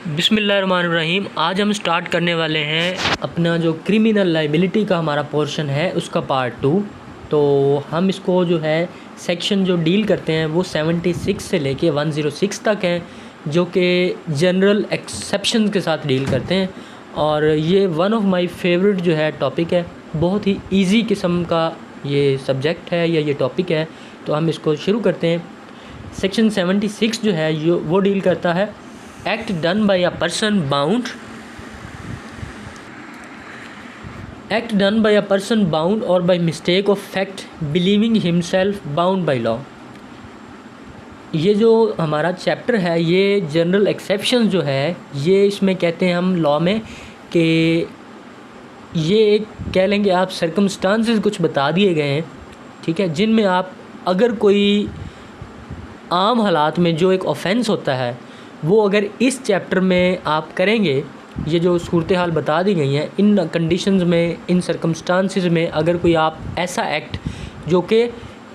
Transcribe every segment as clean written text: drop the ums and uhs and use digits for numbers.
बिस्मिल्लाहिर्रहमानिर्रहीम। आज हम स्टार्ट करने वाले हैं अपना जो क्रिमिनल लाइबिलिटी का हमारा पोर्शन है उसका पार्ट 2। तो हम इसको जो है सेक्शन जो डील करते हैं वो 76 से लेके 106 तक हैं, जो कि जनरल एक्सेप्शन के साथ डील करते हैं। और ये वन ऑफ माय फेवरेट जो है टॉपिक है, बहुत ही इजी किस्म का ये सब्जेक्ट है या ये टॉपिक है। तो हम इसको शुरू करते हैं। सेक्शन 76 जो है वो डील करता है act done by a person bound और by mistake of fact believing himself bound by law. ये जो हमारा चैप्टर है ये जनरल एक्सेप्शन जो है ये इसमें कहते हैं हम लॉ में कि ये एक कह लेंगे आप सर्कमस्टांसेस कुछ बता दिए गए हैं, ठीक है, जिनमें आप अगर कोई आम हालात में जो एक ऑफेंस होता है वो अगर इस चैप्टर में आप करेंगे, ये जो सूरत हाल बता दी गई हैं इन कंडीशंस में, इन सर्कमस्टांसेस में अगर कोई आप ऐसा एक्ट जो कि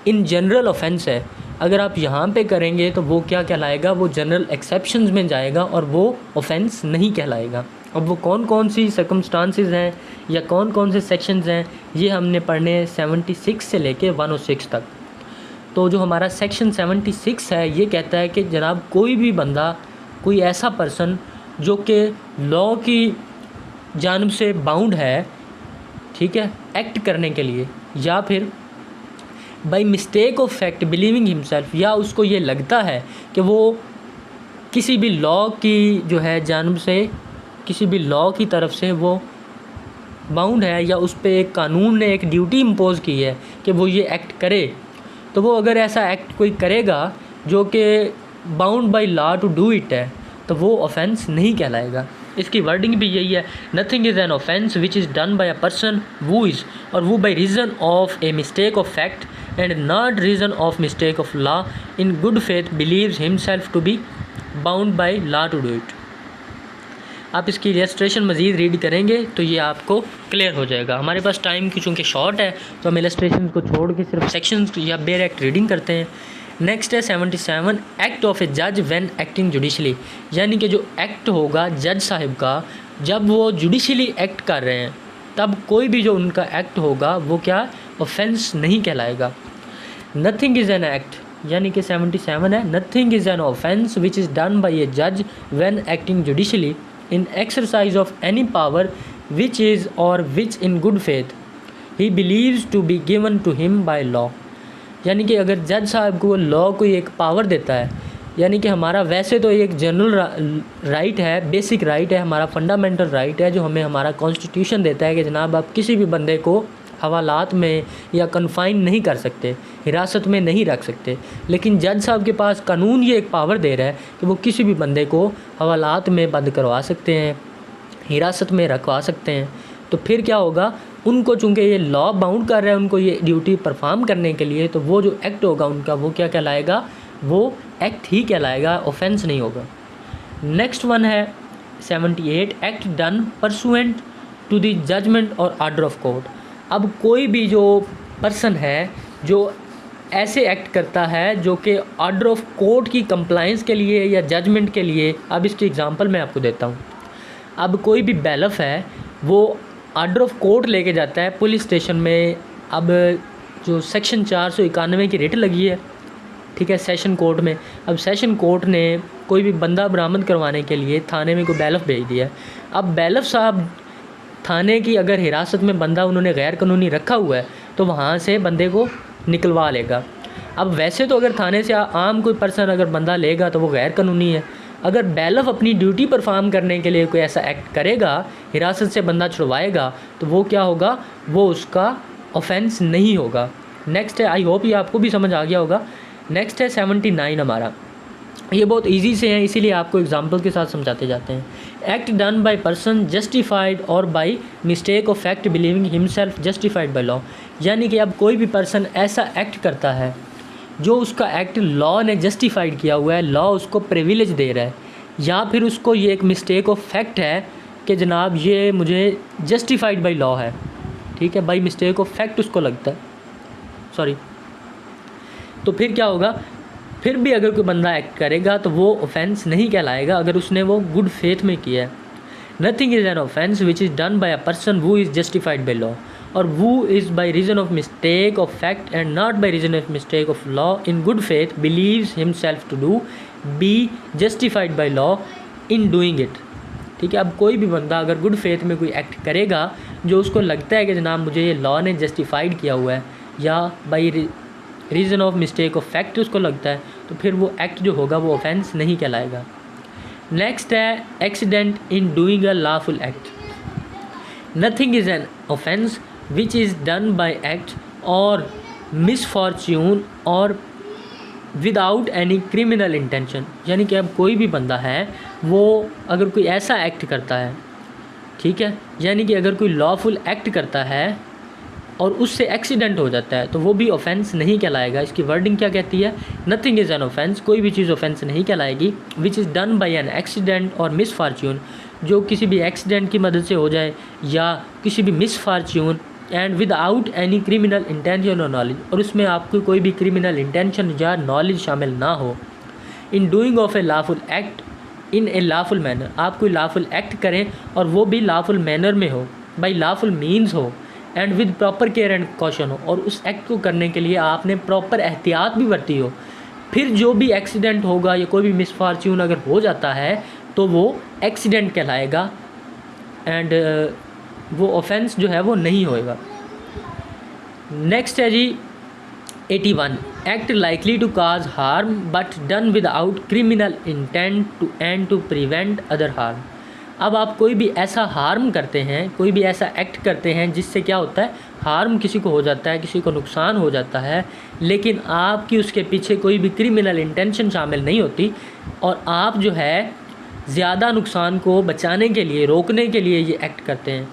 इन जनरल ऑफेंस है अगर आप यहाँ पे करेंगे तो वो क्या कहलाएगा, वो जनरल एक्सेप्शंस में जाएगा और वो ऑफेंस नहीं कहलाएगा। अब वो कौन कौन सी सर्कमस्टांसेस हैं या कौन कौन से सेक्शंस हैं ये हमने पढ़ने 76 से लेके 106 तक। तो जो हमारा सेक्शन 76 है ये कहता है कि जनाब कोई भी बंदा, कोई ऐसा पर्सन जो कि लॉ की जानिब से बाउंड है, ठीक है, एक्ट करने के लिए, या फिर bye mistake of fact believing himself, या उसको ये लगता है कि वो किसी भी लॉ की जो है जानिब से, किसी भी लॉ की तरफ से वो बाउंड है या उस पर एक कानून ने एक ड्यूटी इम्पोज़ की है कि वो ये एक्ट करे, तो वो अगर ऐसा एक्ट कोई करेगा जो कि bound by law to do it है तो वो ऑफेंस नहीं कहलाएगा। इसकी वर्डिंग भी यही है, nothing is an offence which is done by a person वो इज़ और वो by reason of a mistake of fact and not reason of mistake of law in good faith believes himself to be bound by law to do it. आप इसकी illustration मज़ीद read करेंगे तो ये आपको क्लियर हो जाएगा। हमारे पास टाइम की चूँकि शॉर्ट है तो हम इलस्ट्रेशन को छोड़ के सिर्फ सेक्शंस या बेयर एक्ट रीडिंग करते हैं। नेक्स्ट है 77 एक्ट ऑफ ए जज व्हेन एक्टिंग जुडिशली, यानी कि जो एक्ट होगा जज साहिब का जब वो जुडिशली एक्ट कर रहे हैं तब कोई भी जो उनका एक्ट होगा वो क्या ऑफेंस नहीं कहलाएगा। नथिंग इज़ एन एक्ट, यानी कि 77 है, nothing is an offence which is done by a जज when acting judicially in exercise of any power which is or which in good faith he believes to be given to him by law। यानी कि अगर जज साहब को law कोई एक power देता है, यानी कि हमारा वैसे तो एक जनरल राइट है, बेसिक राइट है, हमारा फंडामेंटल राइट है जो हमें हमारा कॉन्स्टिट्यूशन देता है कि जनाब आप किसी भी बंदे को हवालात में या कन्फाइन नहीं कर सकते, हिरासत में नहीं रख सकते, लेकिन जज साहब के पास कानून ये एक पावर दे रहा है कि वो किसी भी बंदे को हवालात में बंद करवा सकते हैं, हिरासत में रखवा सकते हैं। तो फिर क्या होगा, उनको चूँकि ये लॉ बाउंड कर रहा है उनको ये ड्यूटी परफॉर्म करने के लिए, तो वो जो एक्ट होगा उनका वो क्या कहलाएगा, वो एक्ट ही कहलाएगा, ऑफेंस नहीं होगा। नेक्स्ट वन है 78 act done pursuant to the judgment और आर्डर ऑफ कोर्ट। अब कोई भी जो पर्सन है जो ऐसे एक्ट करता है जो कि ऑर्डर ऑफ कोर्ट की कंप्लाइंस के लिए या जजमेंट के लिए, अब इसकी एग्जांपल मैं आपको देता हूँ। अब कोई भी बैलफ है वो ऑर्डर ऑफ कोर्ट लेके जाता है पुलिस स्टेशन में। अब जो सेक्शन 491 की रिट लगी है, ठीक है, सेशन कोर्ट में। अब सेशन कोर्ट ने कोई भी बंदा बरामद करवाने के लिए थाने में कोई बैलफ भेज दिया। अब बैलफ साहब थाने की अगर हिरासत में बंदा उन्होंने गैर कानूनी रखा हुआ है तो वहाँ से बंदे को निकलवा लेगा। अब वैसे तो अगर थाने से आम कोई पर्सन अगर बंदा लेगा तो वो गैर कानूनी है। अगर बैलफ अपनी ड्यूटी परफॉर्म करने के लिए कोई ऐसा एक्ट करेगा, हिरासत से बंदा छुड़वाएगा, तो वो क्या होगा, वो उसका ऑफेंस नहीं होगा। नेक्स्ट है, आई होप ये आपको भी समझ आ गया होगा। नेक्स्ट है 79 हमारा, ये बहुत इजी से हैं इसीलिए आपको एग्जांपल के साथ समझाते जाते हैं। Act done by person justified और by mistake of fact believing himself justified by law, यानी कि अब कोई भी पर्सन ऐसा एक्ट करता है जो उसका एक्ट लॉ ने जस्टिफाइड किया हुआ है, लॉ उसको प्रिविलेज दे रहा है, या फिर उसको ये एक मिस्टेक ऑफ फैक्ट है कि जनाब ये मुझे जस्टिफाइड बाय लॉ है, ठीक है, बाय मिस्टेक ऑफ फैक्ट उसको लगता है, सॉरी। तो फिर क्या होगा, फिर भी अगर कोई बंदा एक्ट करेगा तो वो ऑफेंस नहीं कहलाएगा अगर उसने वो गुड फेथ में किया है। Nothing is an offence which is done by a person who is justified by law, और who is by reason of mistake of fact and not by reason of mistake of law in good faith believes himself to do be justified by law in doing it। ठीक है, अब कोई भी बंदा अगर good faith में कोई act करेगा जो उसको लगता है कि जनाब मुझे ये लॉ ने जस्टिफाइड किया हुआ है या by reason of mistake of fact उसको लगता है, तो फिर वो एक्ट जो होगा वो ऑफेंस नहीं कहलाएगा। नेक्स्ट है accident in doing a lawful act. Nothing is an offence which is done by act or misfortune or without any criminal intention। यानी कि अब कोई भी बंदा है वो अगर कोई ऐसा एक्ट करता है, ठीक है, यानी कि अगर कोई लॉफुल एक्ट करता है और उससे एक्सीडेंट हो जाता है तो वो भी ऑफेंस नहीं कहलाएगा। इसकी वर्डिंग क्या कहती है? नथिंग इज़ एन ऑफेंस, कोई भी चीज़ ऑफेंस नहीं कहलाएगी, which is done by an accident और मिसफॉर्च्यून, जो किसी भी एक्सीडेंट की मदद से हो जाए या किसी भी misfortune, and without any criminal intention और नॉलेज, और उसमें आपको कोई भी क्रिमिनल इंटेंशन या नॉलेज शामिल ना हो। In doing of A lawful act in A lawful manner, आप कोई लॉफुल एक्ट करें और वो भी लॉफुल मैनर में हो, बाई लॉफुल मीन्स हो, and with proper care and caution हो, और उस एक्ट को करने के लिए आपने प्रॉपर एहतियात भी बरती हो। फिर जो भी एक्सीडेंट होगा या कोई भी मिसफॉर्च्यून अगर हो जाता है तो वो एक्सीडेंट कहलाएगा एंड वो ऑफेंस जो है वो नहीं होएगा। नेक्स्ट है जी 81, act likely to cause harm but done without criminal intent to and to prevent other harm. अब आप कोई भी ऐसा हार्म करते हैं, कोई भी ऐसा एक्ट करते हैं जिससे क्या होता है, हार्म किसी को हो जाता है, किसी को नुकसान हो जाता है, लेकिन आपकी उसके पीछे कोई भी क्रिमिनल इंटेंशन शामिल नहीं होती और आप जो है ज़्यादा नुकसान को बचाने के लिए, रोकने के लिए ये एक्ट करते हैं,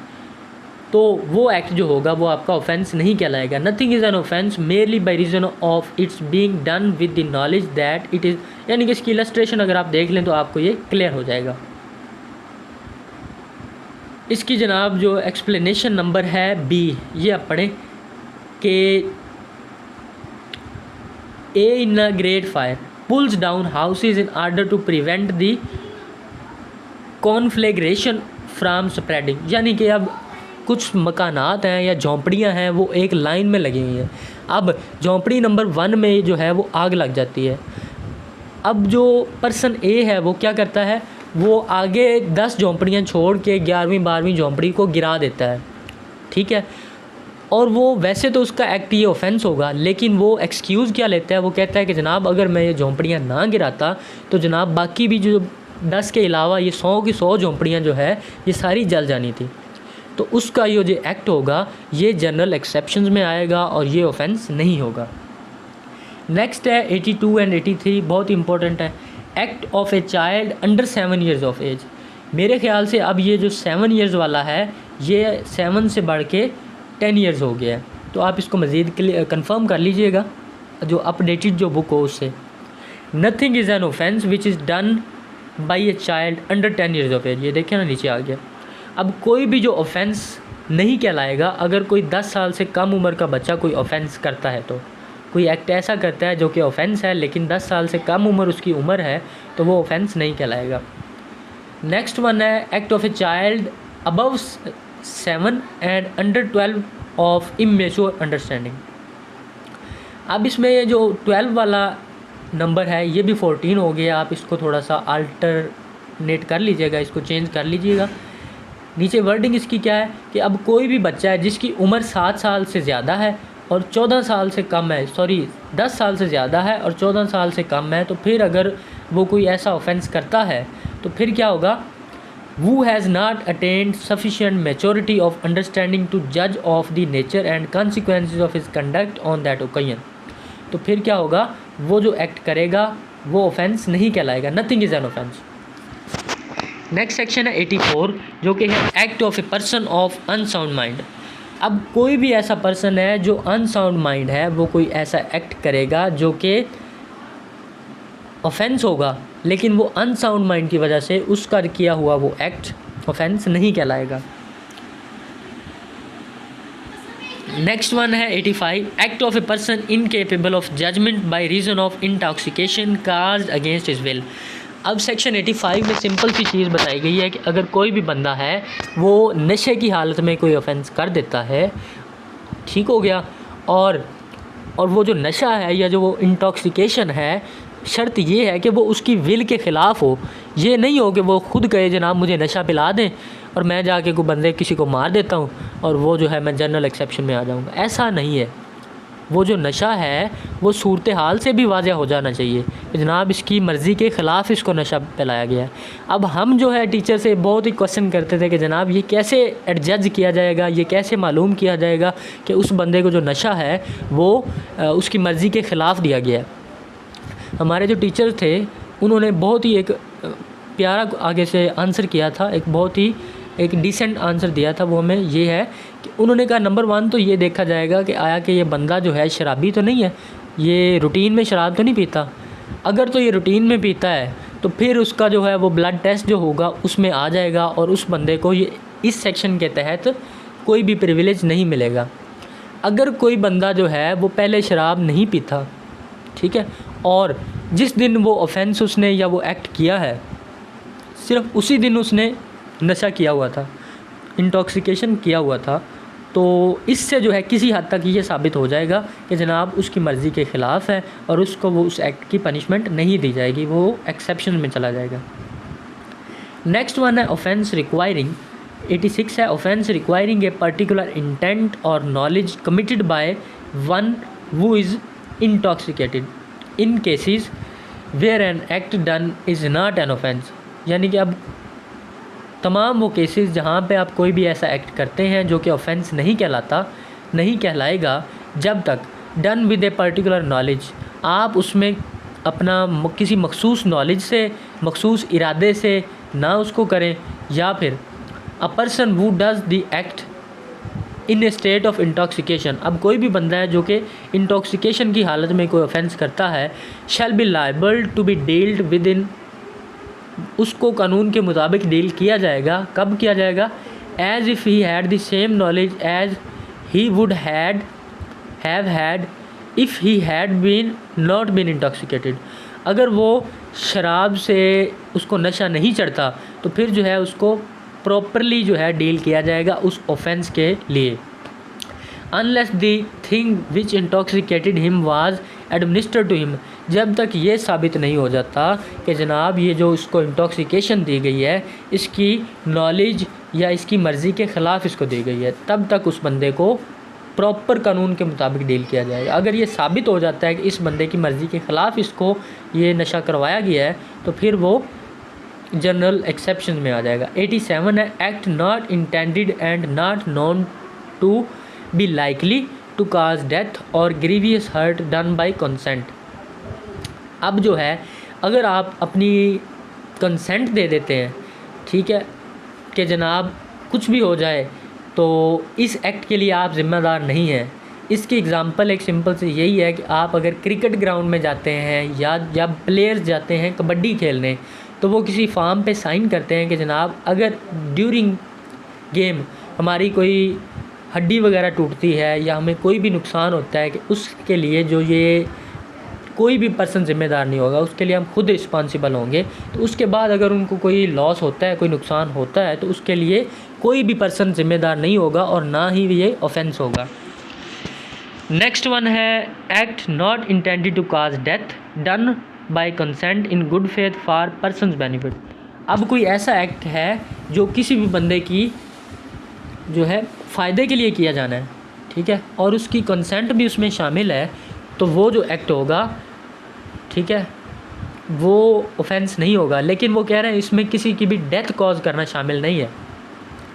तो वो एक्ट जो होगा वो आपका ऑफेंस नहीं कहलाएगा। Nothing is an offence merely bye reason of its being done with the knowledge that it is, यानी कि इसकी इलस्ट्रेशन अगर आप देख लें तो आपको ये क्लियर हो जाएगा। इसकी जनाब जो एक्सप्लेनेशन नंबर है बी, ये आप पढ़ें कि A in a great fire pulls down houses in order to prevent the conflagration from spreading, यानी कि अब कुछ मकानात हैं या झोंपड़ियां हैं वो एक लाइन में लगी हुई हैं। अब झोंपड़ी नंबर 1 में जो है वो आग लग जाती है। अब जो पर्सन ए है वो क्या करता है, वो आगे 10 झोंपड़ियाँ छोड़ के 11वीं 12वीं झोंपड़ी को गिरा देता है, ठीक है, और वो वैसे तो उसका एक्ट ये ऑफेंस होगा, लेकिन वो एक्सक्यूज़ क्या लेता है, वो कहता है कि जनाब अगर मैं ये झोंपड़ियाँ ना गिराता तो जनाब बाकी भी जो 10 के अलावा ये 100 की 100 झोंपड़ियाँ जो है ये सारी जल जानी थी। तो उसका ये जो एक्ट होगा ये जनरल एक्सेप्शंस में आएगा और ये ऑफेंस नहीं होगा। नेक्स्ट है 82 एंड 83, बहुत इंपॉर्टेंट है। Act of a child under 7 years of age. मेरे ख्याल से अब ये जो 7 ईयर्स वाला है ये 7 से बढ़ के 10 ईयर्स हो गया है, तो आप इसको मज़ीद कंफर्म कर लीजिएगा जो अपडेटेड जो बुक हो उससे। Nothing is an offence which is done by a child under 10 years of age. ये देखिए ना नीचे आ गया। अब कोई भी जो ऑफेंस नहीं कहलाएगा अगर कोई 10 साल से कम उम्र का बच्चा कोई ऑफेंस करता है, तो कोई एक्ट ऐसा करता है जो कि ऑफेंस है लेकिन 10 साल से कम उम्र उसकी उम्र है तो वो ऑफेंस नहीं कहलाएगा। नेक्स्ट वन है act of a child above 7 and under 12 of immature understanding. अब इसमें ये जो 12 वाला नंबर है ये भी 14 हो गया, आप इसको थोड़ा सा अल्टरनेट कर लीजिएगा, इसको चेंज कर लीजिएगा। नीचे वर्डिंग इसकी क्या है कि अब कोई भी बच्चा है जिसकी उम्र 7 साल से ज़्यादा है और 14 साल से कम है, 10 साल से ज़्यादा है और 14 साल से कम है, तो फिर अगर वो कोई ऐसा ऑफेंस करता है तो फिर क्या होगा, who has not attained sufficient maturity of understanding to judge of the nature and consequences of his conduct on that occasion। तो फिर क्या होगा, वो जो एक्ट करेगा वो ऑफेंस नहीं कहलाएगा। Nothing is an offence. Next section है 84 जो कि है act of a person of unsound mind. अब कोई भी ऐसा पर्सन है जो अनसाउंड माइंड है वो कोई ऐसा एक्ट करेगा जो कि ऑफेंस होगा, लेकिन वो अनसाउंड माइंड की वजह से उसका किया हुआ वो एक्ट ऑफेंस नहीं कहलाएगा। नेक्स्ट वन है 85, act of a person incapable of judgment by reason of intoxication caused against his will. अब सेक्शन 85 में सिंपल सी चीज़ बताई गई है कि अगर कोई भी बंदा है वो नशे की हालत में कोई ऑफेंस कर देता है, ठीक हो गया, और वो जो नशा है या जो वो इंटॉक्सिकेशन है, शर्त ये है कि वो उसकी विल के ख़िलाफ़ हो। ये नहीं हो कि वो खुद कहे जनाब मुझे नशा पिला दें और मैं जाके कोई बंदे किसी को मार देता हूँ और वो जो है मैं जनरल एक्सेप्शन में आ जाऊँगा। ऐसा नहीं है। वो जो नशा है वो सूरत हाल से भी वाज़ह हो जाना चाहिए कि जनाब इसकी मर्ज़ी के ख़िलाफ़ इसको नशा पिलाया गया है। अब हम जो है टीचर से बहुत ही क्वेश्चन करते थे कि जनाब ये कैसे एडजज किया जाएगा, ये कैसे मालूम किया जाएगा कि उस बंदे को जो नशा है वो उसकी मर्ज़ी के ख़िलाफ़ दिया गया है। हमारे जो टीचर थे उन्होंने बहुत ही एक प्यारा आगे से आंसर किया था, एक बहुत ही एक डिसेंट आंसर दिया था। वो हमें ये है कि उन्होंने कहा नंबर 1 तो ये देखा जाएगा कि आया कि ये बंदा जो है शराबी तो नहीं है, ये रूटीन में शराब तो नहीं पीता। अगर तो ये रूटीन में पीता है तो फिर उसका जो है वो ब्लड टेस्ट जो होगा उसमें आ जाएगा और उस बंदे को ये इस सेक्शन के तहत कोई भी प्रिविलेज नहीं मिलेगा। अगर कोई बंदा जो है वो पहले शराब नहीं पीता, ठीक है, और जिस दिन वो ऑफेंस उसने या वो एक्ट किया है सिर्फ उसी दिन उसने नशा किया हुआ था, इंटॉक्सिकेशन किया हुआ था, तो इससे जो है किसी हद तक ये साबित हो जाएगा कि जनाब उसकी मर्ज़ी के ख़िलाफ़ है और उसको वो उस एक्ट की पनिशमेंट नहीं दी जाएगी, वो एक्सेप्शन में चला जाएगा। नेक्स्ट वन है ऑफेंस रिक्वायरिंग 86 है, offence requiring a particular intent और knowledge committed by one who is intoxicated in cases where an act done is not an offence. यानी कि अब तमाम वो केसेस जहाँ पे आप कोई भी ऐसा एक्ट करते हैं जो कि ऑफेंस नहीं कहलाता, नहीं कहलाएगा जब तक done with a particular knowledge, आप उसमें अपना किसी मखसूस नॉलेज से, मखसूस इरादे से ना उसको करें, या फिर अ person who does the act in A state of intoxication. अब कोई भी बंदा है जो कि इंटॉक्सिकेशन की हालत में कोई ऑफेंस करता है, shall be liable to be dealt with in, उसको कानून के मुताबिक डील किया जाएगा। कब किया जाएगा? As if he had the same knowledge as he would have had if he had been not been intoxicated. अगर वो शराब से उसको नशा नहीं चढ़ता तो फिर जो है उसको प्रॉपरली जो है डील किया जाएगा उस ऑफेंस के लिए। Unless the thing which intoxicated him was administered to him, जब तक ये साबित नहीं हो जाता कि जनाब ये जो इसको इंटॉक्सिकेशन दी गई है इसकी नॉलेज या इसकी मर्ज़ी के ख़िलाफ़ इसको दी गई है, तब तक उस बंदे को प्रॉपर कानून के मुताबिक डील किया जाएगा। अगर ये साबित हो जाता है कि इस बंदे की मर्ज़ी के ख़िलाफ़ इसको ये नशा करवाया गया है तो फिर वो जनरल एक्सेप्शन में आ जाएगा। 87 है, act not intended and not known to be likely to cause death और grievous hurt done by consent. अब जो है अगर आप अपनी कंसेंट दे देते हैं, ठीक है, कि जनाब कुछ भी हो जाए तो इस एक्ट के लिए आप ज़िम्मेदार नहीं हैं। इसकी एग्ज़ाम्पल एक सिंपल से यही है कि आप अगर क्रिकेट ग्राउंड में जाते हैं या प्लेयर्स जाते हैं कबड्डी खेलने, तो वो किसी फॉर्म पे साइन करते हैं कि जनाब अगर ड्यूरिंग गेम हमारी कोई हड्डी वगैरह टूटती है या हमें कोई भी नुकसान होता है कि उसके लिए जो ये कोई भी पर्सन ज़िम्मेदार नहीं होगा, उसके लिए हम खुद रिस्पॉन्सिबल होंगे। तो उसके बाद अगर उनको कोई लॉस होता है, कोई नुकसान होता है, तो उसके लिए कोई भी पर्सन ज़िम्मेदार नहीं होगा और ना ही ये ऑफेंस होगा। नेक्स्ट वन है, act not intended to cause death done by consent in good faith for person's benefit. अब कोई ऐसा एक्ट है जो किसी भी बंदे की जो है फ़ायदे के लिए किया जाना है, ठीक है, और उसकी कंसेंट भी उसमें शामिल है, तो वो जो एक्ट होगा, ठीक है, वो ऑफेंस नहीं होगा। लेकिन वो कह रहे हैं इसमें किसी की भी डेथ कॉज करना शामिल नहीं है।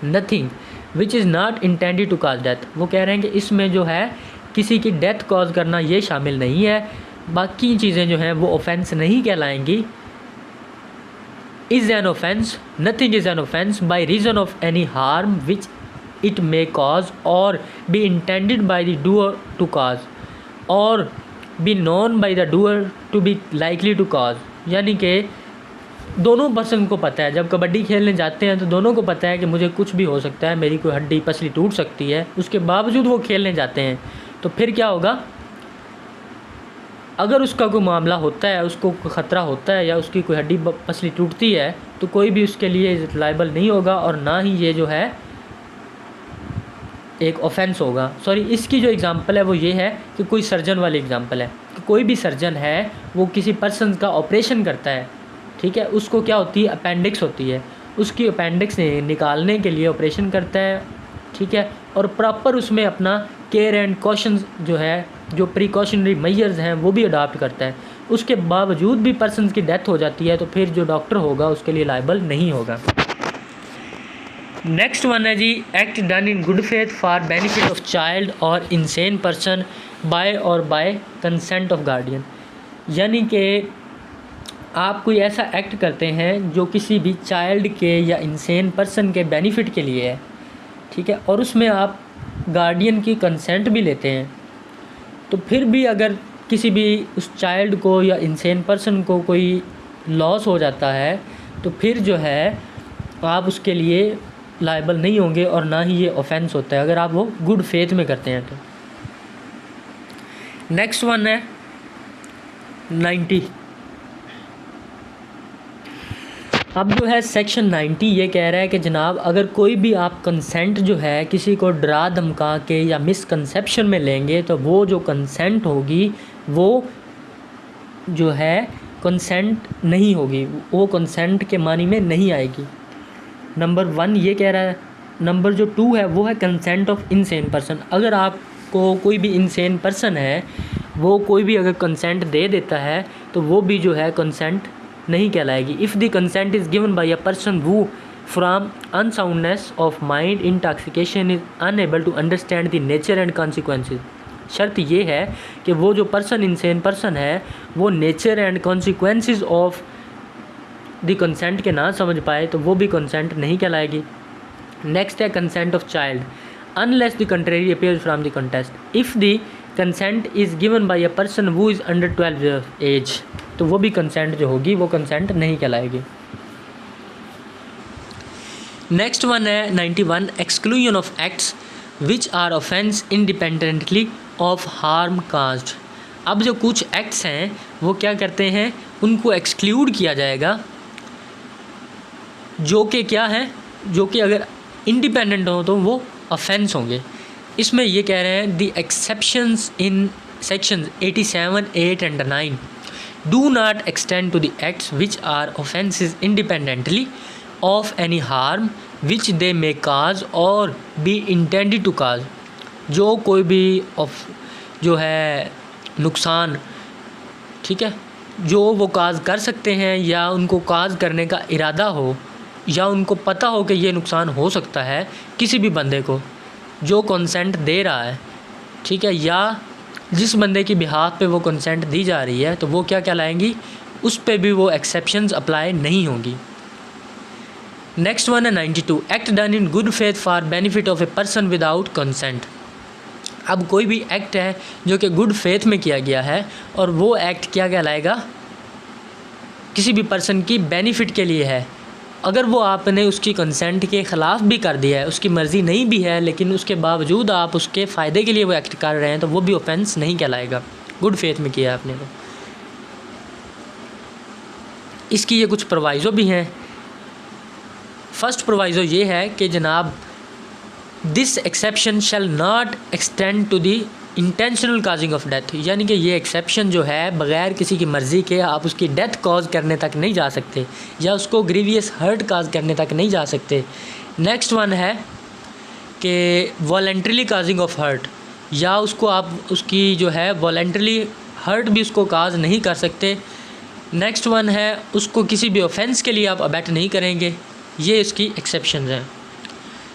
Nothing which is not intended to cause death, वो कह रहे हैं कि इसमें जो है किसी की डेथ कॉज करना ये शामिल नहीं है। बाकी चीज़ें जो हैं वो ऑफेंस नहीं कहलाएंगी। Is an offence, nothing is an offence by reason of any harm which it may cause और be intended by the doer to cause और be known by the doer to be likely to cause. यानी कि दोनों person को पता है, जब कबड्डी खेलने जाते हैं तो दोनों को पता है कि मुझे कुछ भी हो सकता है, मेरी कोई हड्डी पसली टूट सकती है, उसके बावजूद वो खेलने जाते हैं। तो फिर क्या होगा, अगर उसका कोई मामला होता है, उसको कोई ख़तरा होता है या उसकी कोई हड्डी पसली टूटती है, तो कोई भी उसके लिए लायबल नहीं होगा और ना ही ये जो है एक ऑफेंस होगा। सॉरी, इसकी जो एग्ज़ाम्पल है वो ये है कि कोई सर्जन वाली एग्ज़ाम्पल है कि कोई भी सर्जन है वो किसी पर्सन का ऑपरेशन करता है, ठीक है, उसको क्या होती है, अपेंडिक्स होती है, उसकी अपेंडिक्स निकालने के लिए ऑपरेशन करता है, ठीक है, और प्रॉपर उसमें अपना केयर एंड कॉशंस जो है, जो प्रिकॉशनरी मेजर्स हैं वो भी अडॉप्ट करता है। उसके बावजूद भी पर्सन की डेथ हो जाती है तो फिर जो डॉक्टर होगा उसके लिए लायबल नहीं होगा। नेक्स्ट वन है जी, act done in good faith for benefit of child और insane person by consent of guardian. यानी कि आप कोई ऐसा एक्ट करते हैं जो किसी भी चाइल्ड के या इंसेन पर्सन के बेनिफिट के लिए है, ठीक है, और उसमें आप गार्डियन की कंसेंट भी लेते हैं, तो फिर भी अगर किसी भी उस चाइल्ड को या इंसेन पर्सन को कोई लॉस हो जाता है तो फिर जो है आप उसके लिए लायबल नहीं होंगे और ना ही ये ऑफेंस होता है अगर आप वो गुड फेथ में करते हैं तो। नेक्स्ट वन है 90। अब जो है सेक्शन 90 ये कह रहा है कि जनाब अगर कोई भी आप कंसेंट जो है किसी को डरा धमका के या मिसकंसेप्शन में लेंगे तो वो जो कंसेंट होगी वो जो है कंसेंट नहीं होगी, वो कंसेंट के मानी में नहीं आएगी। नंबर 1 ये कह रहा है। नंबर जो 2 है वो है कंसेंट ऑफ इनसेन पर्सन। अगर आपको कोई भी इनसेन पर्सन है वो कोई भी अगर कंसेंट दे देता है तो वो भी जो है कंसेंट नहीं कहलाएगी। If the consent is given by a person who from unsoundness of mind intoxication is unable to understand the nature and consequences. शर्त ये है कि वो जो पर्सन इनसेन पर्सन है वो nature and consequences of the consent के ना समझ पाए तो वो भी कंसेंट नहीं कहलाएगी। नेक्स्ट है consent of child. Unless the contrary appears from the contest. If the consent is given by a person who is under 12 years age तो वो भी कंसेंट जो होगी वो कंसेंट नहीं कहलाएगी। नेक्स्ट वन है 91 exclusion of acts which are offence independently of harm caused. अब जो कुछ एक्ट्स हैं वो क्या करते हैं, उनको एक्सक्लूड किया जाएगा जो कि क्या है, जो कि अगर इंडिपेंडेंट हो तो वो ऑफेंस होंगे। इसमें ये कह रहे हैं the exceptions in section 87, 8 and 9 do not extend to the acts which are offenses independently of any harm which they may cause or be intended to cause। जो कोई भी जो है नुकसान, ठीक है, जो वो काज कर सकते हैं या उनको काज करने का इरादा हो या उनको पता हो कि ये नुकसान हो सकता है किसी भी बंदे को जो कंसेंट दे रहा है, ठीक है, या जिस बंदे की बिहाफ पे वो कंसेंट दी जा रही है तो वो क्या कहलाएंगी, उस पे भी वो एक्सेप्शंस अप्लाई नहीं होंगी। नेक्स्ट वन है 92 act done in good faith for benefit of a person without consent. अब कोई भी एक्ट है जो कि गुड फेथ में किया गया है और वो एक्ट क्या कहलाएगा, किसी भी पर्सन की बेनिफिट के लिए है। अगर वो आपने उसकी कंसेंट के ख़िलाफ़ भी कर दिया है, उसकी मर्ज़ी नहीं भी है, लेकिन उसके बावजूद आप उसके फ़ायदे के लिए वो एक्ट कर रहे हैं तो वो भी ऑफेंस नहीं कहलाएगा, गुड फेथ में किया है आपने तो। इसकी ये कुछ प्रोवाइज़ो भी हैं। फर्स्ट प्रोवाइज़ो ये है कि जनाब this exception shall not extend to the intentional causing of death. यानी कि ये एक्सेप्शन जो है बग़ैर किसी की मर्ज़ी के आप उसकी डेथ कॉज करने तक नहीं जा सकते या उसको ग्रीवियस हर्ट काज करने तक नहीं जा सकते। नेक्स्ट वन है कि वॉलेंट्रीली काजिंग ऑफ हर्ट, या उसको आप उसकी जो है वॉलेंट्रीली हर्ट भी उसको काज नहीं कर सकते। नेक्स्ट वन है उसको किसी भी ऑफेंस के लिए आप अबैट नहीं करेंगे। ये इसकी एक्सेप्शन हैं।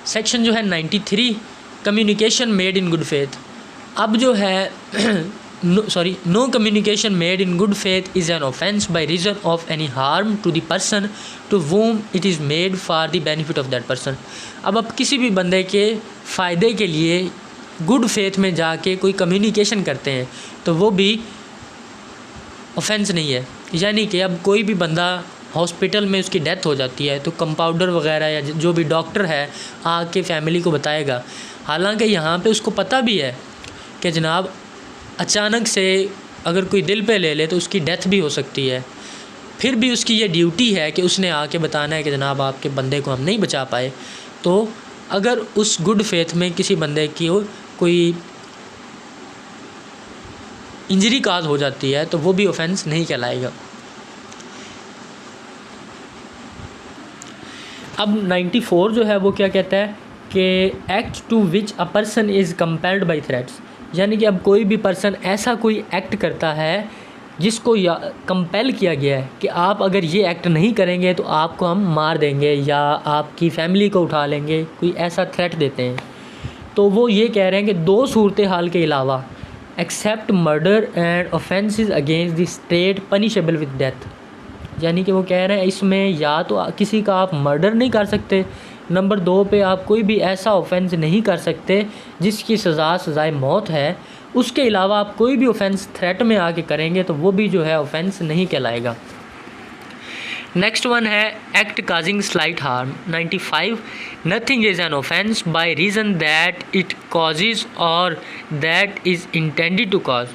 सेक्शन जो है 93 communication made in good faith. अब जो है no communication made in good faith is an offence by reason of any harm to the person to whom it is made for the benefit of that person. अब आप किसी भी बंदे के फ़ायदे के लिए गुड फेथ में जाके कोई कम्युनिकेशन करते हैं तो वो भी ऑफेंस नहीं है। यानी कि अब कोई भी बंदा हॉस्पिटल में उसकी डेथ हो जाती है तो कंपाउंडर वगैरह या जो भी डॉक्टर है आके फैमिली को बताएगा। हालांकि यहाँ पे उसको पता भी है कि जनाब अचानक से अगर कोई दिल पे ले ले तो उसकी डेथ भी हो सकती है, फिर भी उसकी ये ड्यूटी है कि उसने आके बताना है कि जनाब आपके बंदे को हम नहीं बचा पाए। तो अगर उस गुड फेथ में किसी बंदे की कोई इंजरी काज हो जाती है तो वो भी ऑफेंस नहीं कहलाएगा। अब 94 जो है वो क्या कहता है कि act to which a person is compelled by threats, यानी कि अब कोई भी पर्सन ऐसा कोई एक्ट करता है जिसको कंपेल किया गया है कि आप अगर ये एक्ट नहीं करेंगे तो आपको हम मार देंगे या आपकी फैमिली को उठा लेंगे, कोई ऐसा थ्रेट देते हैं। तो वो ये कह रहे हैं कि दो सूरत हाल के अलावा except murder and offences against the state punishable with death, यानी कि वो कह रहे हैं इसमें या तो किसी का आप मर्डर नहीं कर सकते, नंबर 2 पे आप कोई भी ऐसा ऑफेंस नहीं कर सकते जिसकी सज़ाए मौत है, उसके अलावा आप कोई भी ऑफेंस थ्रेट में आके करेंगे तो वो भी जो है ऑफेंस नहीं कहलाएगा। नेक्स्ट वन है act causing slight harm 95 nothing is an offence by reason that it causes और that is intended to cause,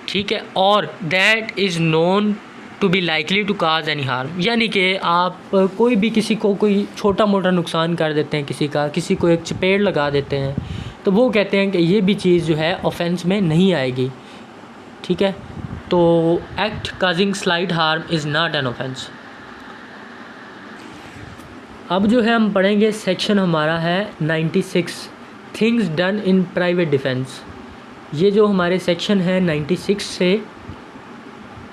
ठीक है, और that is known to be likely to cause any harm, यानी कि आप कोई भी किसी को कोई छोटा मोटा नुकसान कर देते हैं, किसी को एक चपेट लगा देते हैं, तो वो कहते हैं कि ये भी चीज़ जो है ऑफेंस में नहीं आएगी, ठीक है। तो act causing slight harm is not an offence. अब जो है हम पढ़ेंगे सेक्शन हमारा है 96 things done in private defence. ये जो हमारे सेक्शन है 96 से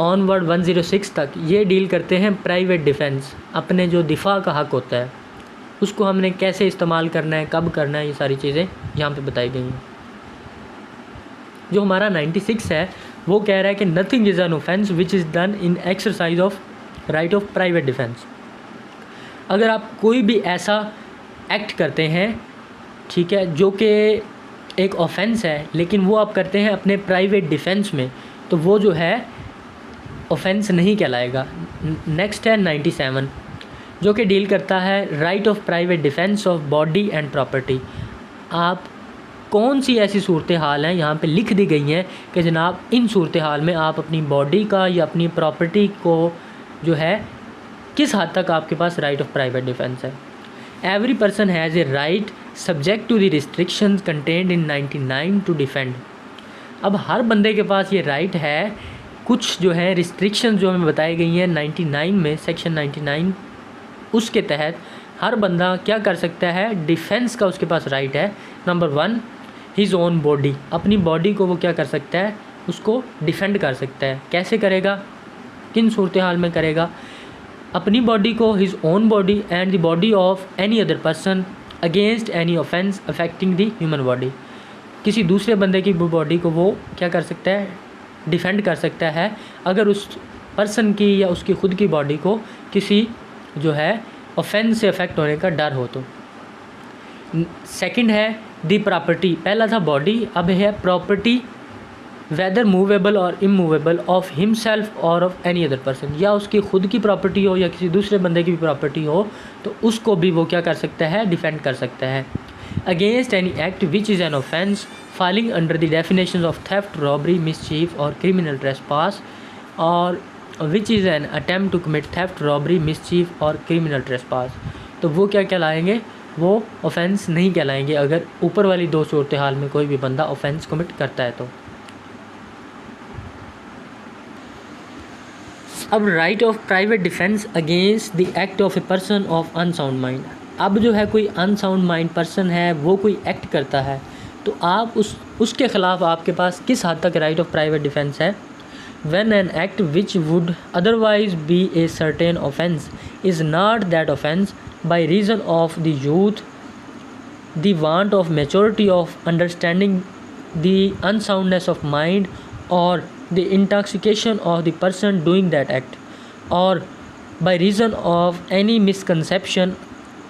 ऑनवर्ड 106 तक ये डील करते हैं प्राइवेट डिफेंस, अपने जो दिफा का हक़ होता है उसको हमने कैसे इस्तेमाल करना है, कब करना है, ये सारी चीज़ें यहाँ पे बताई गई हैं। जो हमारा 96 है वो कह रहा है कि nothing is an offence which is done in exercise of right of private defence. अगर आप कोई भी ऐसा एक्ट करते हैं, ठीक है, जो कि एक ऑफेंस है लेकिन वो आप करते हैं अपने प्राइवेट डिफेंस में, तो वो जो है ऑफेंस नहीं कहलाएगा। नेक्स्ट है 97 जो कि डील करता है right of private defence of body and property. आप कौन सी ऐसी सूरत हाल हैं यहाँ पे लिख दी गई हैं कि जनाब इन सूरत हाल में आप अपनी बॉडी का या अपनी प्रॉपर्टी को जो है किस हद तक आपके पास राइट ऑफ प्राइवेट डिफेंस है। Every person has a right subject to the restrictions contained in 99 to defend. अब हर बंदे के पास ये राइट है, कुछ जो है रिस्ट्रिक्शन जो हमें बताई गई हैं 99 में, सेक्शन 99, उसके तहत हर बंदा क्या कर सकता है, डिफेंस का उसके पास राइट है। नंबर 1 हिज ओन बॉडी, अपनी बॉडी को वो क्या कर सकता है, उसको डिफेंड कर सकता है। कैसे करेगा, किन सूरत हाल में करेगा, अपनी बॉडी को, his own body and the body of any other person against any offence affecting the human body. किसी दूसरे बंदे की बॉडी को वो क्या कर सकता है, डिफेंड कर सकता है अगर उस पर्सन की या उसकी ख़ुद की बॉडी को किसी जो है ऑफेंस से अफेक्ट होने का डर हो। तो सेकंड है दी प्रॉपर्टी, पहला था बॉडी, अब है प्रॉपर्टी वेदर मूवेबल और इमूवेबल ऑफ हिमसेल्फ और ऑफ एनी अदर पर्सन, या उसकी ख़ुद की प्रॉपर्टी हो या किसी दूसरे बंदे की भी प्रॉपर्टी हो तो उसको भी वो क्या कर सकता है, डिफेंड कर सकता है। Against any act which is an offence falling under the definitions of theft, robbery, mischief or criminal trespass, or which is an attempt to commit theft, robbery, mischief or criminal trespass, तो वो क्या कहलाएंगे, वो offence नहीं कहलाएंगे अगर ऊपर वाली दो सूरत हाल में कोई भी बंदा ऑफेंस कमिट करता है। तो अब right of private defence against the act of a person of unsound mind. अब जो है कोई अनसाउंड माइंड पर्सन है वो कोई एक्ट करता है तो आप उसके ख़िलाफ़ आपके पास किस हद तक राइट ऑफ प्राइवेट डिफेंस है। When an act which would otherwise be a certain offence is not that offence by reason of the youth, the want of maturity of understanding, the unsoundness of mind और the intoxication of the person doing that act, और by reason of any misconception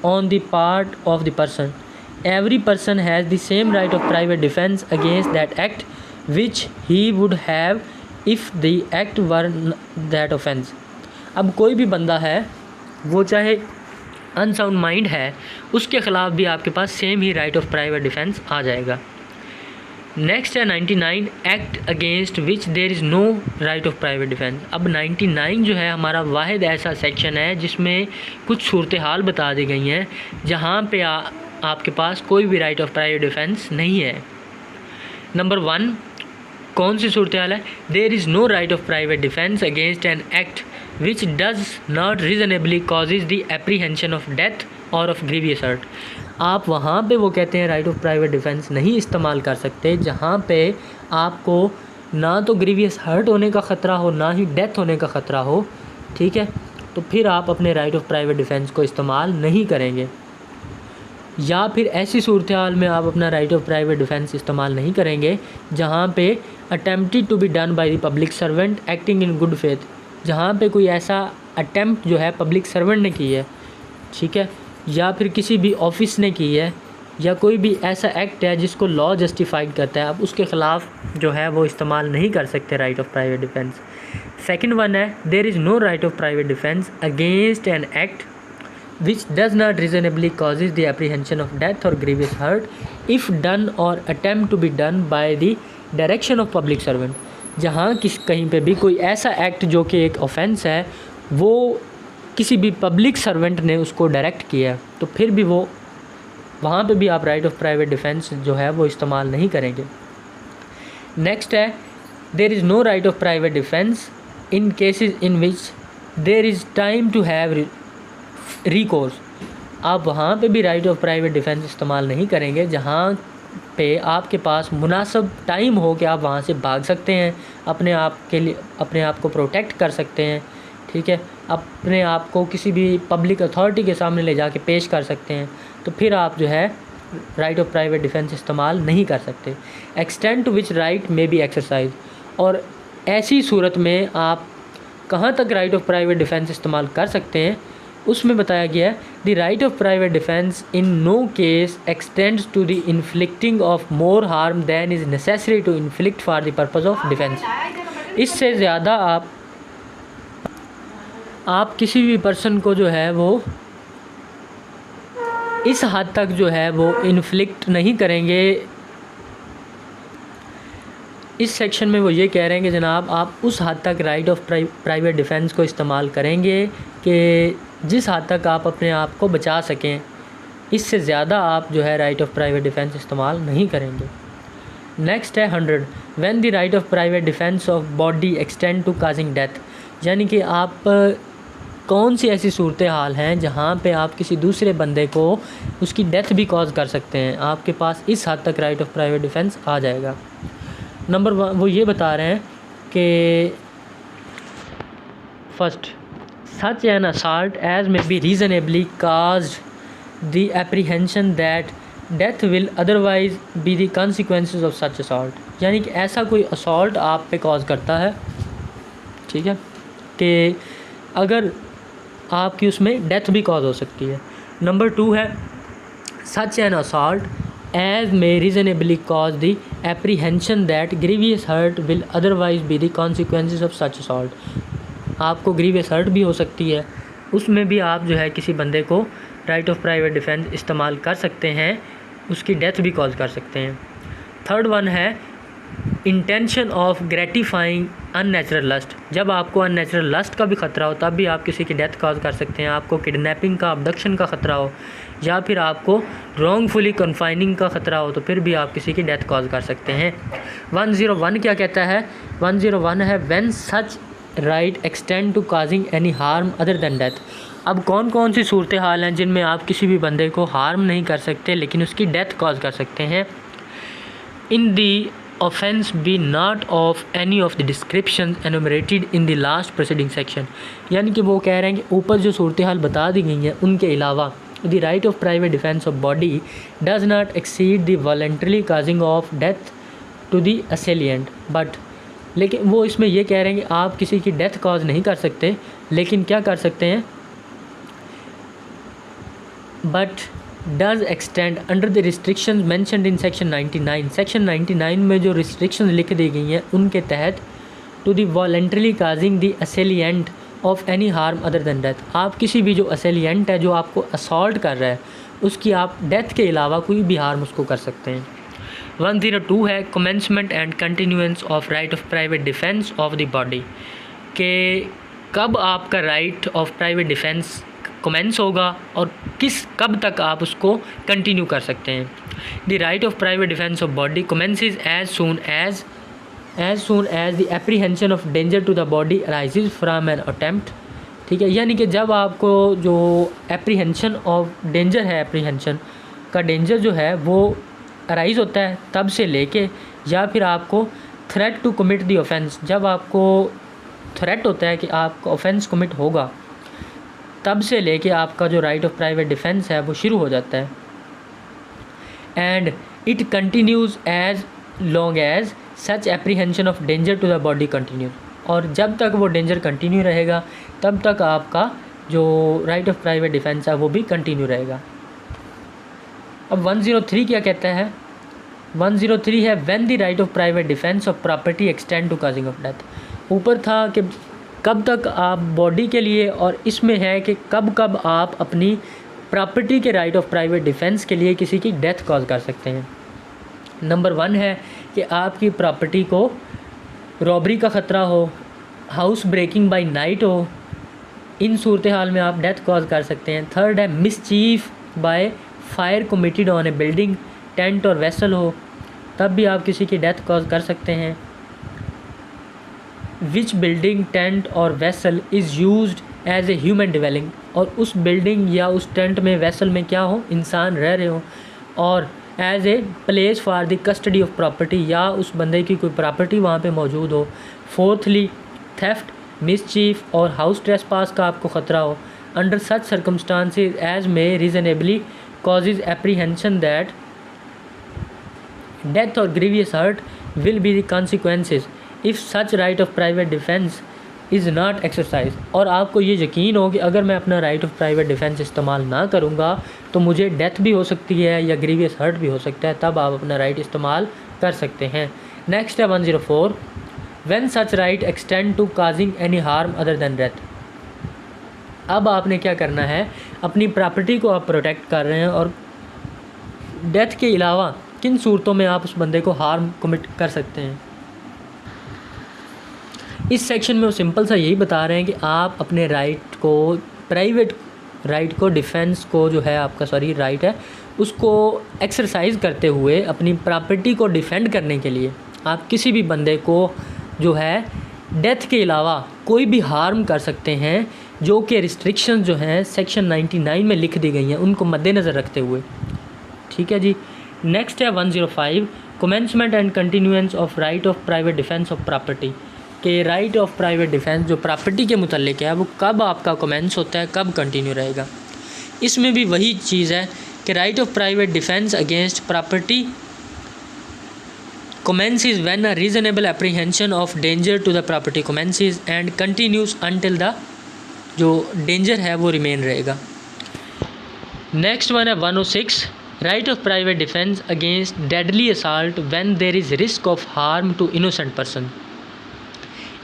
on the part of the person, every person has the same right of private defense against that act which he would have if the act were that offense। अब कोई भी बंदा है वो चाहे unsound mind है, उसके ख़िलाफ़ भी आपके पास सेम ही राइट ऑफ प्राइवेट डिफेंस आ जाएगा। नेक्स्ट है 99, act against which there is no right of private defence. अब 99 जो है हमारा वाहिद ऐसा सेक्शन है जिसमें कुछ सूरत हाल बता दी गई हैं जहाँ पे आपके पास कोई भी राइट ऑफ प्राइवेट डिफेंस नहीं है। नंबर 1 कौन सी सूरत हाल है? There is no right of private defence against an act which does not reasonably causes the apprehension of death और ऑफ ग्रीवियस हर्ट। आप वहाँ पे वो कहते हैं राइट ऑफ प्राइवेट डिफेंस नहीं इस्तेमाल कर सकते जहाँ पे आपको ना तो ग्रीवियस हर्ट होने का ख़तरा हो ना ही डेथ होने का ख़तरा हो, ठीक है, तो फिर आप अपने राइट ऑफ प्राइवेट डिफेंस को इस्तेमाल नहीं करेंगे। या फिर ऐसी सूरत हाल में आप अपना राइट ऑफ प्राइवेट डिफेंस इस्तेमाल नहीं करेंगे जहाँ पे attempted to be done by the public servant acting in good faith, जहाँ पे कोई ऐसा अटेम्प्ट जो है पब्लिक सर्वेंट ने की है, ठीक है, या फिर किसी भी ऑफिस ने की है, या कोई भी ऐसा एक्ट है जिसको लॉ जस्टिफाइड करता है, आप उसके ख़िलाफ़ जो है वो इस्तेमाल नहीं कर सकते right of private defence. Second one है there is no right of private defence against an act which does not reasonably causes the apprehension of death or grievous hurt if done or attempt to be done by the direction of public servant। जहाँ कहीं पे भी कोई ऐसा act जो कि एक offence है वो किसी भी पब्लिक सर्वेंट ने उसको डायरेक्ट किया है, तो फिर भी वो वहाँ पे भी आप राइट ऑफ प्राइवेट डिफेंस जो है वो इस्तेमाल नहीं करेंगे। नेक्स्ट है there is no right of private defence in cases in which there is time to have recourse. आप वहाँ पे भी राइट ऑफ प्राइवेट डिफेंस इस्तेमाल नहीं करेंगे जहाँ पे आपके पास मुनासिब टाइम हो कि आप वहाँ से भाग सकते हैं, अपने आप के लिए अपने आप को प्रोटेक्ट कर सकते हैं, ठीक है, अपने आप को किसी भी पब्लिक अथॉरिटी के सामने ले जाके पेश कर सकते हैं, तो फिर आप जो है राइट ऑफ प्राइवेट डिफेंस इस्तेमाल नहीं कर सकते। एक्सटेंड टू विच राइट में बी एक्सरसाइज, और ऐसी सूरत में आप कहाँ तक राइट ऑफ प्राइवेट डिफेंस इस्तेमाल कर सकते हैं उसमें बताया गया है the right of private defence in no case extends to the inflicting of more harm than is necessary to inflict for the purpose of defence. इससे ज़्यादा आप किसी भी पर्सन को जो है वो इस हद तक जो है वो इन्फ्लिक्ट नहीं करेंगे। इस सेक्शन में वो ये कह रहे हैं कि जनाब आप उस हद तक राइट ऑफ प्राइवेट डिफेंस को इस्तेमाल करेंगे कि जिस हद तक आप अपने आप को बचा सकें, इससे ज़्यादा आप जो है राइट ऑफ प्राइवेट डिफेंस इस्तेमाल नहीं करेंगे। नेक्स्ट है 100 when the right of private defence of body extend to causing death, यानी कि आप कौन सी ऐसी सूरत हाल हैं जहाँ पे आप किसी दूसरे बंदे को उसकी डेथ भी कॉज कर सकते हैं, आपके पास इस हद तक राइट ऑफ प्राइवेट डिफेंस आ जाएगा। नंबर 1 वो ये बता रहे हैं कि first such an assault as may be reasonably caused the apprehension that death will otherwise be the consequences of such assault, यानी कि ऐसा कोई असॉल्ट आप पे कॉज करता है, ठीक है, कि अगर आपकी उसमें डेथ भी कॉज हो सकती है। नंबर 2 है such an assault as may reasonably cause the apprehension that grievous hurt will otherwise be the consequences of such assault। आपको ग्रीवियस हर्ट भी हो सकती है, उसमें भी आप जो है किसी बंदे को राइट ऑफ प्राइवेट डिफेंस इस्तेमाल कर सकते हैं, उसकी डेथ भी कॉज कर सकते हैं। थर्ड वन है intention of gratifying unnatural lust, जब आपको अननेचुरल लस्ट का भी ख़तरा हो तब भी आप किसी की डेथ कॉज कर सकते हैं। आपको किडनैपिंग का, अबडक्शन का ख़तरा हो या फिर आपको रॉन्गफुली कन्फाइनिंग का ख़तरा हो तो फिर भी आप किसी की डेथ कॉज कर सकते हैं। 101 क्या कहता है? 101 है when such right extend to causing any harm other than death. अब कौन कौन सी सूरत हाल हैं जिनमें आप किसी भी बंदे को हार्म नहीं कर सकते लेकिन उसकी डेथ कॉज कर सकते हैं? In the offence be not of any of the description enumerated in the last proceeding section, यानी कि वो कह रहे हैं कि ऊपर जो सूरत हाल बता दी गई हैं उनके अलावा the right of private defence of body does not exceed the voluntary causing of death to the assailant, but लेकिन वो इसमें ये कह रहे हैं कि आप किसी की डेथ कॉज नहीं कर सकते लेकिन क्या कर सकते हैं, but does extend under the restrictions mentioned in section 99। Section 99 में जो रिस्ट्रिक्शंस लिख दी गई हैं उनके तहत to the voluntary causing the assailant of any harm other than death. आप किसी भी जो असेलियंट है जो आपको असॉल्ट कर रहा है उसकी आप डेथ के अलावा कोई भी हार्म उसको कर सकते हैं। 102 है commencement and continuance of right of private defence of the body, कि कब आपका right of private defence commence होगा और कब तक आप उसको कंटिन्यू कर सकते हैं। The right of private defence of body commences as soon as the apprehension of danger to the body arises from an attempt. ठीक है, यानी कि जब आपको जो एप्रीहेंशन ऑफ डेंजर है, एप्रीहेंशन का डेंजर जो है वो अराइज होता है तब से लेके, या फिर आपको threat to commit the offence, जब आपको थ्रेट होता है कि आपका ऑफेंस कमिट होगा तब से लेके आपका जो राइट ऑफ प्राइवेट डिफेंस है वो शुरू हो जाता है। And it continues as long as such apprehension of danger to the body continues, और जब तक वो डेंजर कंटिन्यू रहेगा तब तक आपका जो राइट ऑफ प्राइवेट डिफेंस है वो भी कंटिन्यू रहेगा। अब 103 क्या कहता है? 103 है when the right of private defence of property extend to causing of death. ऊपर था कि कब तक आप बॉडी के लिए, और इसमें है कि कब आप अपनी प्रॉपर्टी के राइट ऑफ प्राइवेट डिफेंस के लिए किसी की डेथ कॉज कर सकते हैं। नंबर 1 है कि आपकी प्रॉपर्टी को रॉबरी का ख़तरा हो, हाउस ब्रेकिंग बाय नाइट हो, इन सूरत हाल में आप डेथ कॉज कर सकते हैं। थर्ड है mischief by fire committed on A building, tent और वेसल हो, तब भी आप किसी की डेथ कॉज कर सकते हैं। विच बिल्डिंग, टेंट और vessel is used as a human dwelling, और उस बिल्डिंग या उस टेंट में, वेसल में क्या हो, इंसान रह रहे हो, और as a place for the custody of property, या उस बंदे की कोई प्रॉपर्टी वहाँ पे मौजूद हो। फोर्थली थेफ्ट, मिसचीफ और हाउस ट्रेसपास का आपको ख़तरा हो। Under such circumstances as may reasonably causes apprehension that death or grievous hurt will be the consequences if such right of private defense is not exercised, और आपको ये यकीन हो कि अगर मैं अपना राइट ऑफ प्राइवेट डिफेंस इस्तेमाल ना करूँगा तो मुझे डेथ भी हो सकती है या ग्रीवियस हर्ट भी हो सकता है, तब आप अपना राइट इस्तेमाल कर सकते हैं। नेक्स्ट है 104 when such right extend to causing any harm other than death. अब आपने क्या करना है, अपनी प्रॉपर्टी को आप प्रोटेक्ट कर रहे हैं और डेथ के अलावा किन सूरतों में आप उस बंदे को हार्म कमिट कर सकते हैं। इस सेक्शन में वो सिंपल सा यही बता रहे हैं कि आप अपने राइट को, प्राइवेट राइट को, डिफेंस को जो है आपका राइट है, उसको एक्सरसाइज करते हुए अपनी प्रॉपर्टी को डिफेंड करने के लिए आप किसी भी बंदे को जो है डेथ के अलावा कोई भी हार्म कर सकते हैं, जो कि रिस्ट्रिक्शंस जो हैं सेक्शन 99 में लिख दी गई हैं उनको मद्देनज़र रखते हुए। ठीक है जी। नेक्स्ट है 105 commencement and continuance of right of private defence of property, के राइट ऑफ प्राइवेट डिफेंस जो प्रॉपर्टी के मुतल्लिक है वो कब आपका कमेंस होता है, कब कंटिन्यू रहेगा। इसमें भी वही चीज़ है कि right of private defence against property commences when a reasonable apprehension of danger to the property commences and continues until the जो डेंजर है वो रिमेन रहेगा। नेक्स्ट वन है 106 right of private defence against deadly assault when there is risk of harm to innocent person.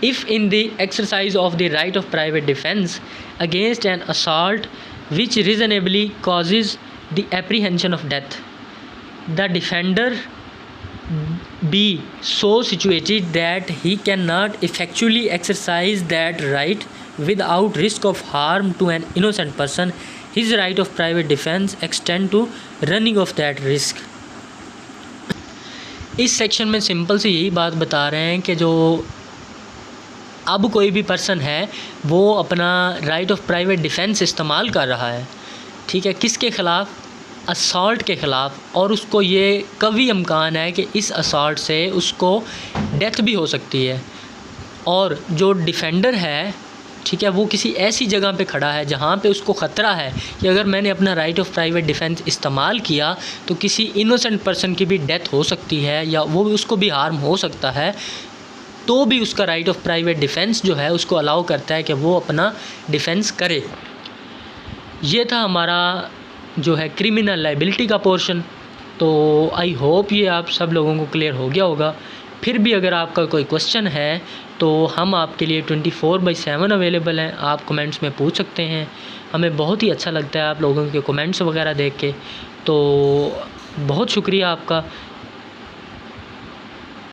If in the exercise of the right of private defence against an assault which reasonably causes the apprehension of death, the defender be so situated that he cannot effectually exercise that right without risk of harm to an innocent person, his right of private defense extend to running of that risk। इस section में simple से यही बात बता रहे हैं कि जो अब कोई भी पर्सन है वो अपना राइट ऑफ प्राइवेट डिफेंस इस्तेमाल कर रहा है, ठीक है, किसके ख़िलाफ़, असॉल्ट के ख़िलाफ़, और उसको ये कभी इम्कान है कि इस असॉल्ट से उसको डेथ भी हो सकती है। और जो डिफेंडर है, ठीक है, वो किसी ऐसी जगह पे खड़ा है जहाँ पे उसको ख़तरा है कि अगर मैंने अपना राइट ऑफ प्राइवेट डिफेंस इस्तेमाल किया तो किसी इनोसेंट पर्सन की भी डेथ हो सकती है या वो उसको भी हार्म हो सकता है, तो भी उसका राइट ऑफ प्राइवेट डिफेंस जो है उसको अलाउ करता है कि वो अपना डिफेंस करे। ये था हमारा जो है क्रिमिनल लाइबिलिटी का पोर्शन। तो आई होप ये आप सब लोगों को क्लियर हो गया होगा। फिर भी अगर आपका कोई क्वेश्चन है तो हम आपके लिए 24/7 अवेलेबल हैं। आप कमेंट्स में पूछ सकते हैं। हमें बहुत ही अच्छा लगता है आप लोगों के कमेंट्स वगैरह देख के। तो बहुत शुक्रिया आपका।